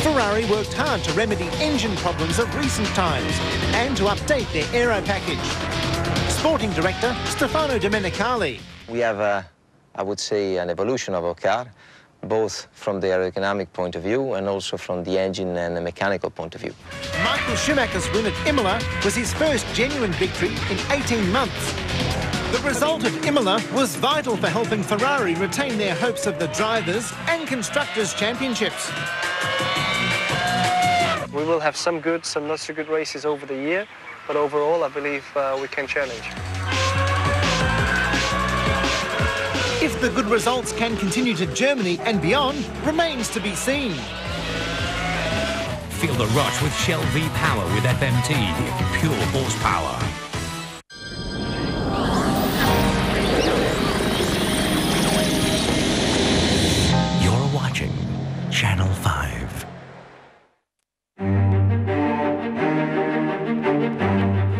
Ferrari worked hard to remedy engine problems of recent times and to update their aero package. Sporting Director Stefano Domenicali. We have, I would say, an evolution of our car, both from the aerodynamic point of view and also from the engine and the mechanical point of view. Michael Schumacher's win at Imola was his first genuine victory in 18 months. The result at Imola was vital for helping Ferrari retain their hopes of the Drivers' and Constructors' Championships. We will have some good, some not so good races over the year, but overall I believe we can challenge. If the good results can continue to Germany and beyond remains to be seen. Feel the rush with Shell V-Power with FMT, pure horsepower. You're watching Channel 5.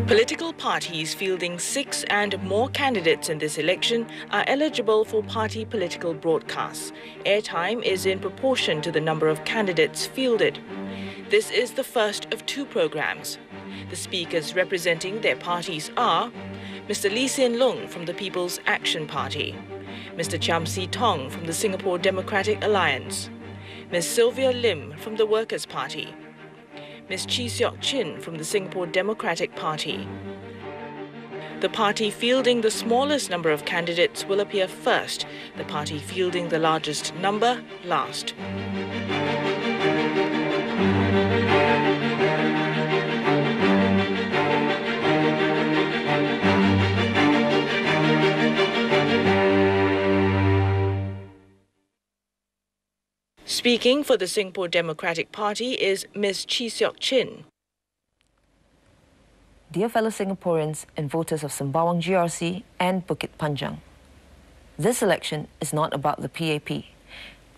Political parties fielding 6 and more candidates in this election are eligible for party political broadcasts. Airtime is in proportion to the number of candidates fielded. This is the first of 2 programs. The speakers representing their parties are Mr. Lee Hsien Loong from the People's Action Party, Mr. Chiam See Tong from the Singapore Democratic Alliance, Ms. Sylvia Lim from the Workers' Party, Ms. Chee Seok Chin from the Singapore Democratic Party. The party fielding the smallest number of candidates will appear first, the party fielding the largest number last. Speaking for the Singapore Democratic Party is Ms. Chee Seok Chin. Dear fellow Singaporeans and voters of Sembawang GRC and Bukit Panjang, this election is not about the PAP.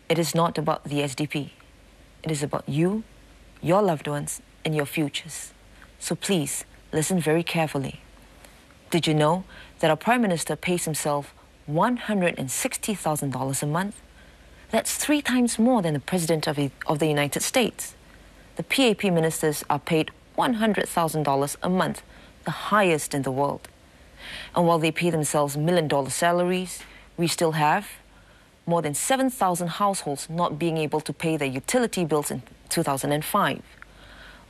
It is not about the SDP. It is about you, your loved ones, and your futures. So please, listen very carefully. Did you know that our Prime Minister pays himself $160,000 a month? That's 3 times more than the President of the United States. The PAP ministers are paid $100,000 a month, the highest in the world. And while they pay themselves million-dollar salaries, we still have more than 7,000 households not being able to pay their utility bills in 2005.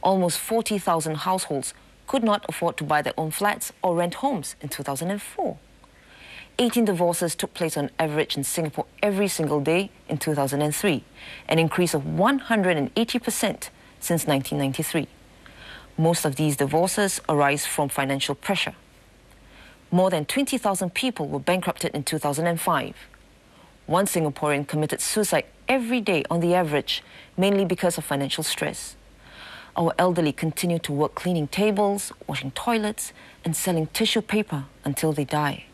Almost 40,000 households could not afford to buy their own flats or rent homes in 2004. 18 divorces took place on average in Singapore every single day in 2003, an increase of 180% since 1993. Most of these divorces arise from financial pressure. More than 20,000 people were bankrupted in 2005. 1 Singaporean committed suicide every day on the average, mainly because of financial stress. Our elderly continue to work cleaning tables, washing toilets, and selling tissue paper until they die.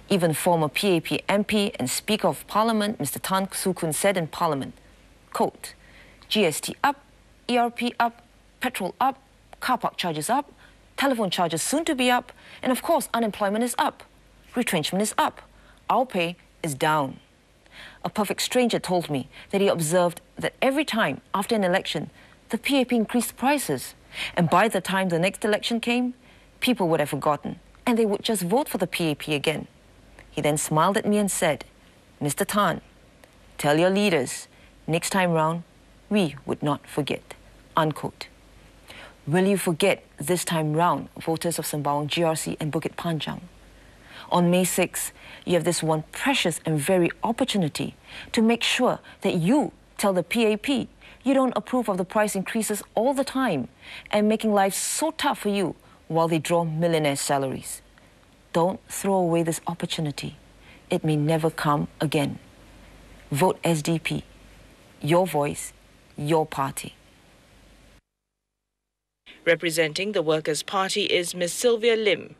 Even former PAP MP and Speaker of Parliament, Mr. Tan Soo Khoon, said in Parliament, quote, GST up, ERP up, petrol up, car park charges up, telephone charges soon to be up, and of course unemployment is up, retrenchment is up, our pay is down. A perfect stranger told me that he observed that every time after an election, the PAP increased prices, and by the time the next election came, people would have forgotten, and they would just vote for the PAP again. He then smiled at me and said, Mr. Tan, tell your leaders, next time round, we would not forget, unquote. Will you forget this time round, voters of Sembawang GRC and Bukit Panjang? On May 6, you have this one precious and very opportunity to make sure that you tell the PAP you don't approve of the price increases all the time and making life so tough for you while they draw millionaire salaries. Don't throw away this opportunity. It may never come again. Vote SDP. Your voice, your party. Representing the Workers' Party is Ms. Sylvia Lim.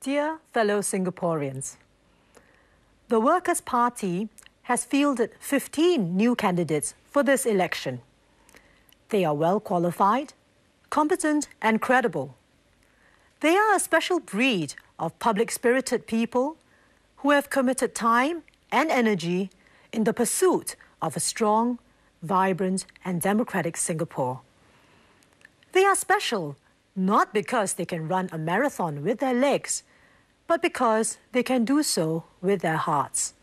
Dear fellow Singaporeans, the Workers' Party has fielded 15 new candidates for this election. They are well qualified, competent and credible. They are a special breed of public-spirited people who have committed time and energy in the pursuit of a strong vibrant and democratic Singapore. They are special not because they can run a marathon with their legs, but because they can do so with their hearts.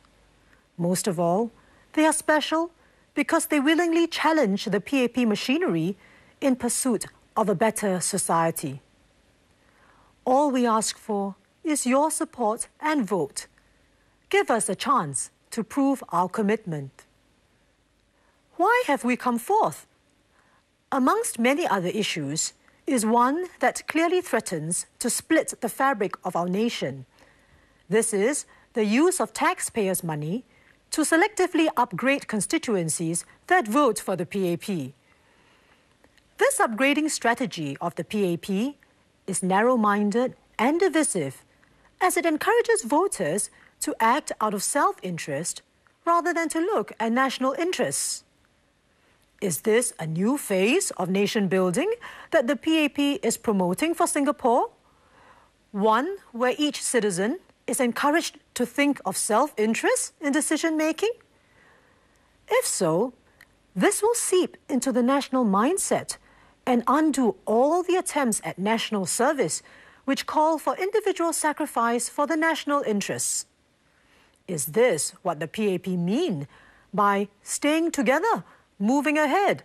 Most of all, they are special because they willingly challenge the PAP machinery in pursuit of a better society. All we ask for is your support and vote. Give us a chance to prove our commitment. Why have we come forth? Amongst many other issues is one that clearly threatens to split the fabric of our nation. This is the use of taxpayers' money to selectively upgrade constituencies that vote for the PAP. This upgrading strategy of the PAP is narrow-minded and divisive, as it encourages voters to act out of self-interest rather than to look at national interests. Is this a new phase of nation building that the PAP is promoting for Singapore? One where each citizen is encouraged to think of self-interest in decision-making? If so, this will seep into the national mindset and undo all the attempts at national service which call for individual sacrifice for the national interests. Is this what the PAP mean by staying together, moving ahead?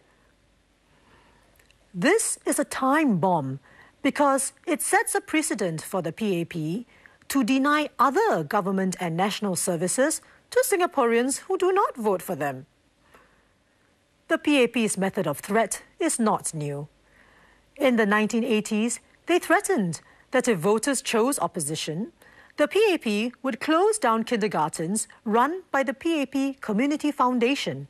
This is a time bomb because it sets a precedent for the PAP to deny other government and national services to Singaporeans who do not vote for them. The PAP's method of threat is not new. In the 1980s, they threatened that if voters chose opposition, the PAP would close down kindergartens run by the PAP Community Foundation.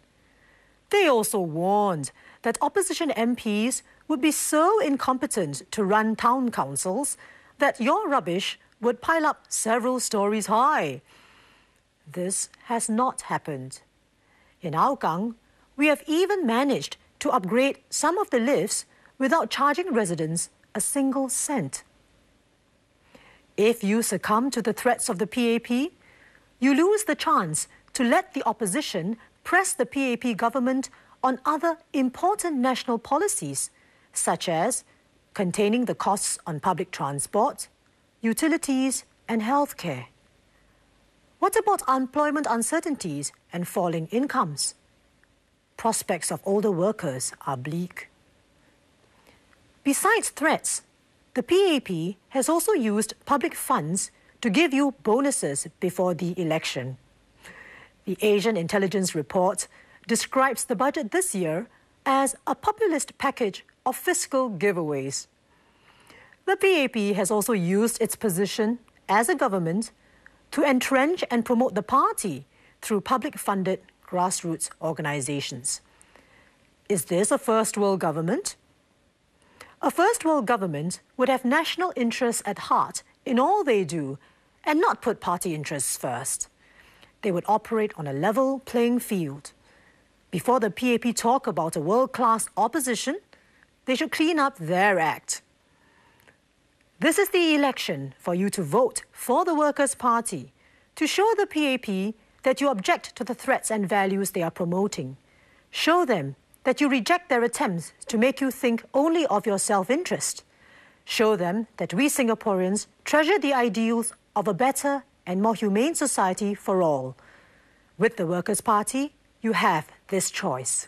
They also warned that opposition MPs would be so incompetent to run town councils that your rubbish would pile up several stories high. This has not happened. In Hougang, we have even managed to upgrade some of the lifts without charging residents a single cent. If you succumb to the threats of the PAP, you lose the chance to let the opposition press the PAP government on other important national policies, such as containing the costs on public transport, utilities and healthcare. What about employment uncertainties and falling incomes? Prospects of older workers are bleak. Besides threats, the PAP has also used public funds to give you bonuses before the election. The Asian Intelligence Report describes the budget this year as a populist package of fiscal giveaways. The PAP has also used its position as a government to entrench and promote the party through public-funded grassroots organizations. Is this a first world government? A first world government would have national interests at heart in all they do and not put party interests first. They would operate on a level playing field. Before the PAP talk about a world-class opposition, they should clean up their act. This is the election for you to vote for the Workers' Party, to show the PAP that you object to the threats and values they are promoting. Show them that you reject their attempts to make you think only of your self-interest. Show them that we Singaporeans treasure the ideals of a better and more humane society for all. With the Workers' Party, you have this choice.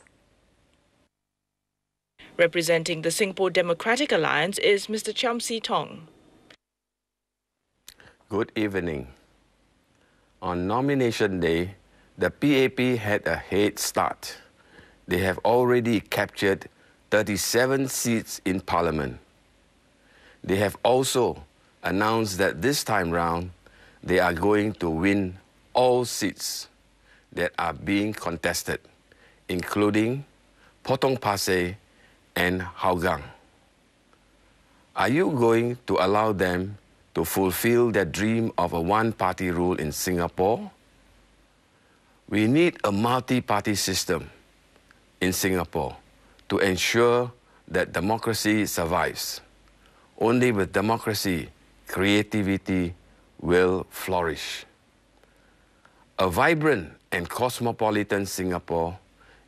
Representing the Singapore Democratic Alliance is Mr. Chiam See Tong. Good evening. On nomination day, the PAP had a head start. They have already captured 37 seats in Parliament. They have also announced that this time round, they are going to win all seats that are being contested, including Potong Pasir and Hougang. Are you going to allow them to fulfill their dream of a one-party rule in Singapore? We need a multi-party system in Singapore to ensure that democracy survives. Only with democracy, creativity will flourish. A vibrant and cosmopolitan Singapore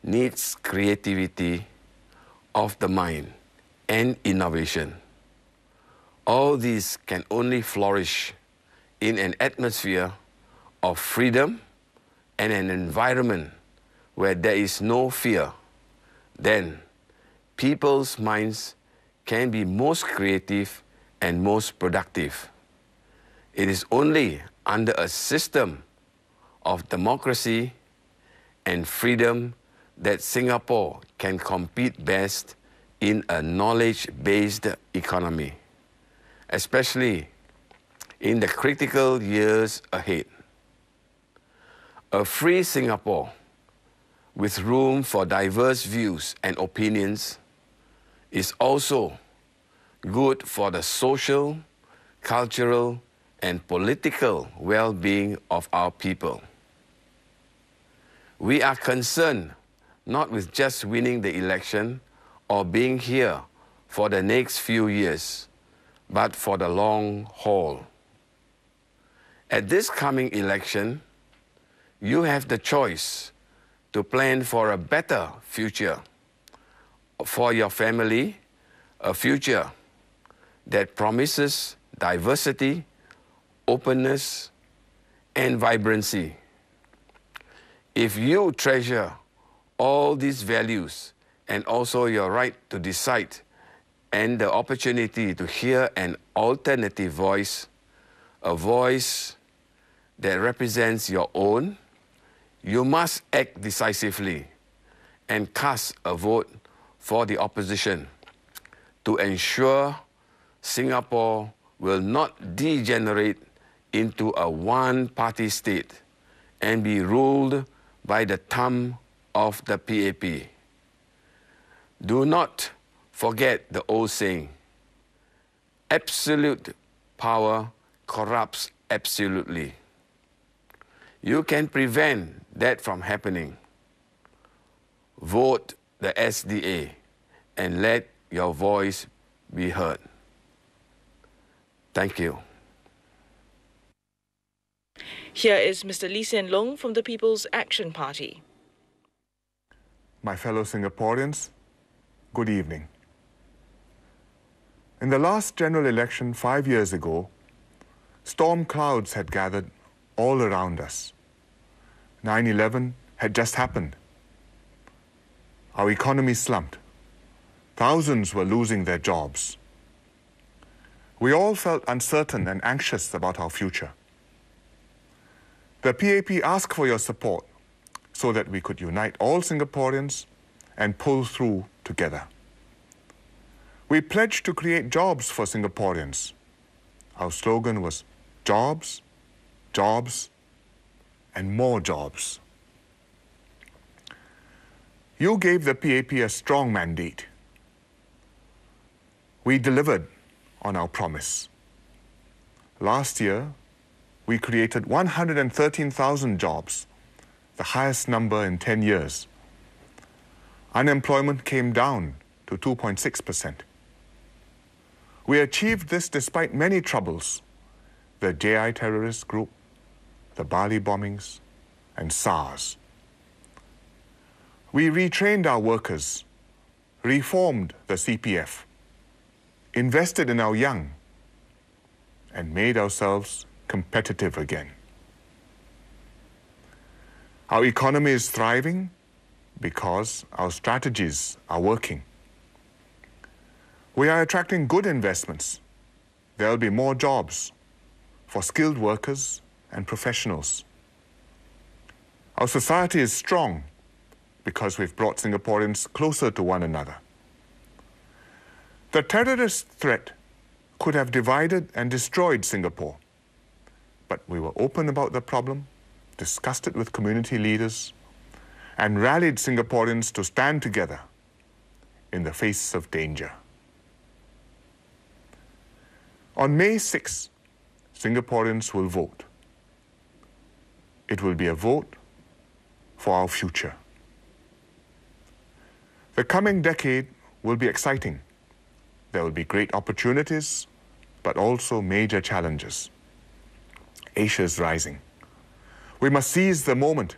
needs creativity of the mind and innovation. All these can only flourish in an atmosphere of freedom and an environment where there is no fear. Then people's minds can be most creative and most productive. It is only under a system of democracy and freedom that Singapore can compete best in a knowledge-based economy, especially in the critical years ahead. A free Singapore with room for diverse views and opinions is also good for the social, cultural, and political well-being of our people. We are concerned not with just winning the election or being here for the next few years, but for the long haul. At this coming election, you have the choice to plan for a better future for your family, a future that promises diversity, openness, and vibrancy. If you treasure all these values and also your right to decide and the opportunity to hear an alternative voice, a voice that represents your own, you must act decisively and cast a vote for the opposition to ensure Singapore will not degenerate into a one-party state and be ruled by the thumb of the PAP. Do not forget the old saying, absolute power corrupts absolutely. You can prevent that from happening. Vote the SDA and let your voice be heard. Thank you. Here is Mr. Lee Hsien Loong from the People's Action Party. My fellow Singaporeans, good evening. In the last general election 5 years ago, storm clouds had gathered all around us. 9/11 had just happened. Our economy slumped. Thousands were losing their jobs. We all felt uncertain and anxious about our future. The PAP asked for your support so that we could unite all Singaporeans and pull through together. We pledged to create jobs for Singaporeans. Our slogan was jobs, jobs, and more jobs. You gave the PAP a strong mandate. We delivered on our promise. Last year, we created 113,000 jobs, the highest number in 10 years. Unemployment came down to 2.6%. We achieved this despite many troubles: the JI terrorist group, the Bali bombings, and SARS. We retrained our workers, reformed the CPF, invested in our young, and made ourselves competitive again. Our economy is thriving because our strategies are working. We are attracting good investments. There will be more jobs for skilled workers and professionals. Our society is strong because we've brought Singaporeans closer to one another. The terrorist threat could have divided and destroyed Singapore, but we were open about the problem, discussed it with community leaders, and rallied Singaporeans to stand together in the face of danger. On May 6, Singaporeans will vote. It will be a vote for our future. The coming decade will be exciting. There will be great opportunities, but also major challenges. Asia is rising. We must seize the moment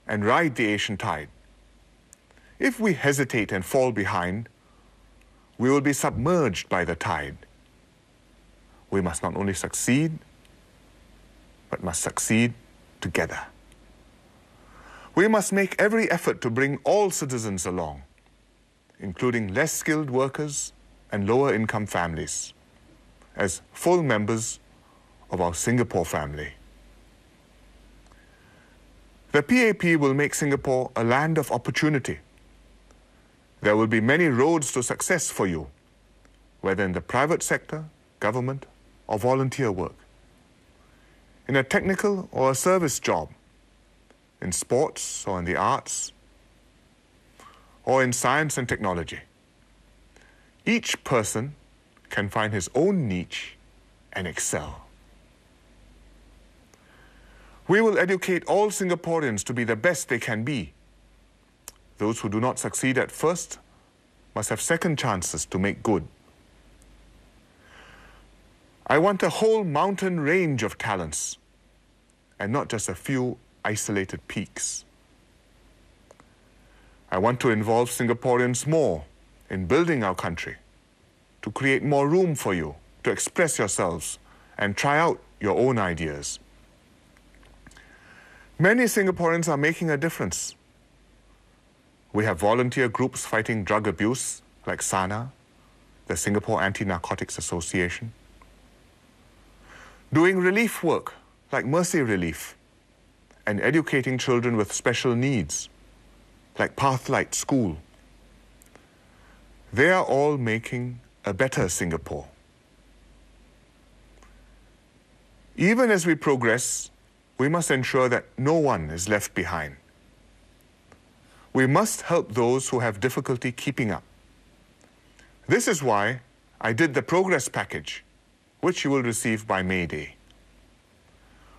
and ride the Asian tide. If we hesitate and fall behind, we will be submerged by the tide. We must not only succeed, but must succeed together. We must make every effort to bring all citizens along, including less skilled workers and lower income families, as full members of our Singapore family. The PAP will make Singapore a land of opportunity. There will be many roads to success for you, whether in the private sector, government, or volunteer work, in a technical or a service job, in sports or in the arts, or in science and technology. Each person can find his own niche and excel. We will educate all Singaporeans to be the best they can be. Those who do not succeed at first must have second chances to make good. I want a whole mountain range of talents and not just a few isolated peaks. I want to involve Singaporeans more in building our country, to create more room for you to express yourselves and try out your own ideas. Many Singaporeans are making a difference. We have volunteer groups fighting drug abuse, like SANA, the Singapore Anti-Narcotics Association. Doing relief work, like Mercy Relief, and educating children with special needs, like Pathlight School. They are all making a better Singapore. Even as we progress, we must ensure that no one is left behind. We must help those who have difficulty keeping up. This is why I did the progress package, which you will receive by May Day.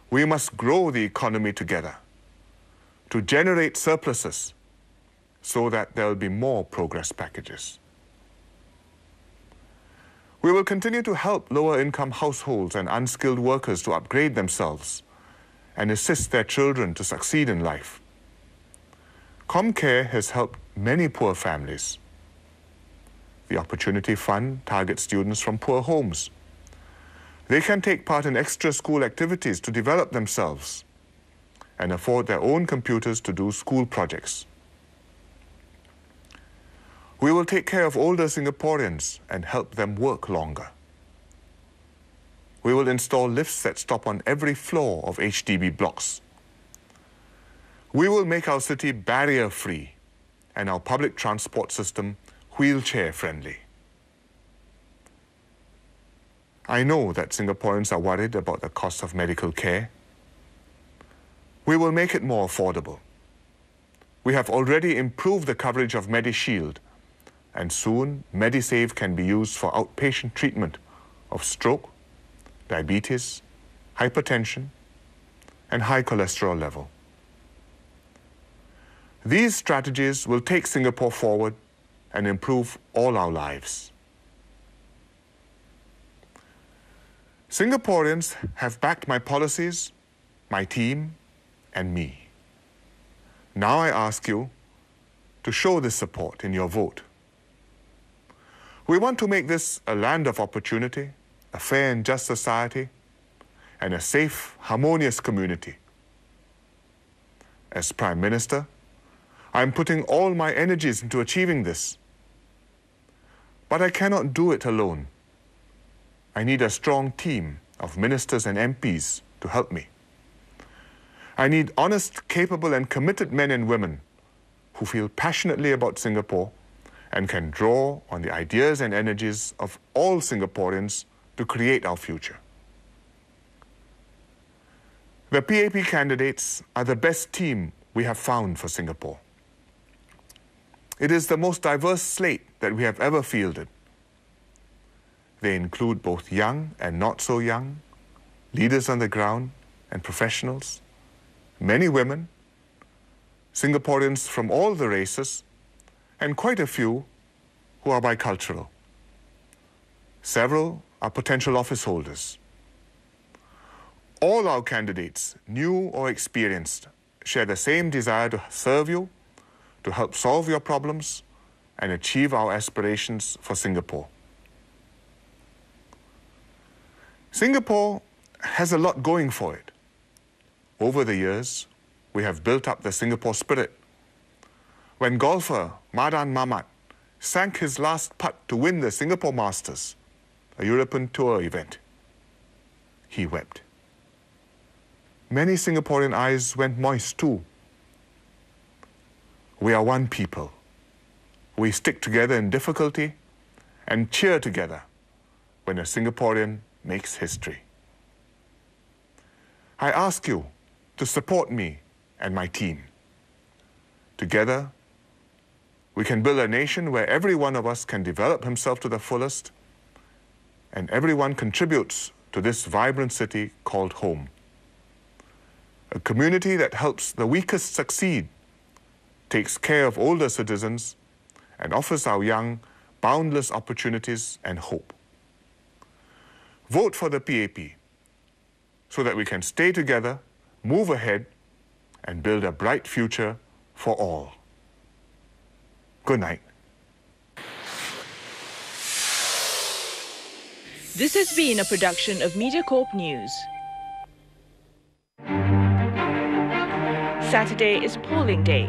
We must grow the economy together to generate surpluses so that there will be more progress packages. We will continue to help lower-income households and unskilled workers to upgrade themselves and assist their children to succeed in life. ComCare has helped many poor families. The Opportunity Fund targets students from poor homes. They can take part in extra school activities to develop themselves and afford their own computers to do school projects. We will take care of older Singaporeans and help them work longer. We will install lifts that stop on every floor of HDB blocks. We will make our city barrier-free and our public transport system wheelchair-friendly. I know that Singaporeans are worried about the cost of medical care. We will make it more affordable. We have already improved the coverage of MediShield, and soon MediSave can be used for outpatient treatment of stroke, diabetes, hypertension, and high cholesterol level. These strategies will take Singapore forward and improve all our lives. Singaporeans have backed my policies, my team, and me. Now I ask you to show this support in your vote. We want to make this a land of opportunity, a fair and just society, and a safe, harmonious community. As Prime Minister, I'm putting all my energies into achieving this. But I cannot do it alone. I need a strong team of ministers and MPs to help me. I need honest, capable, and committed men and women who feel passionately about Singapore and can draw on the ideas and energies of all Singaporeans to create our future. The PAP candidates are the best team we have found for Singapore. It is the most diverse slate that we have ever fielded. They include both young and not so young, leaders on the ground and professionals, many women, Singaporeans from all the races, and quite a few who are bicultural. Several are potential office holders. All our candidates, new or experienced, share the same desire to serve you, to help solve your problems and achieve our aspirations for Singapore. Singapore has a lot going for it. Over the years, we have built up the Singapore spirit. When golfer Madan Mamat sank his last putt to win the Singapore Masters, a European Tour event, he wept. Many Singaporean eyes went moist too. We are one people. We stick together in difficulty and cheer together when a Singaporean makes history. I ask you to support me and my team. Together, we can build a nation where every one of us can develop himself to the fullest and everyone contributes to this vibrant city called home. A community that helps the weakest succeed, takes care of older citizens, and offers our young boundless opportunities and hope. Vote for the PAP so that we can stay together, move ahead, and build a bright future for all. Good night. This has been a production of MediaCorp News. Saturday is polling day.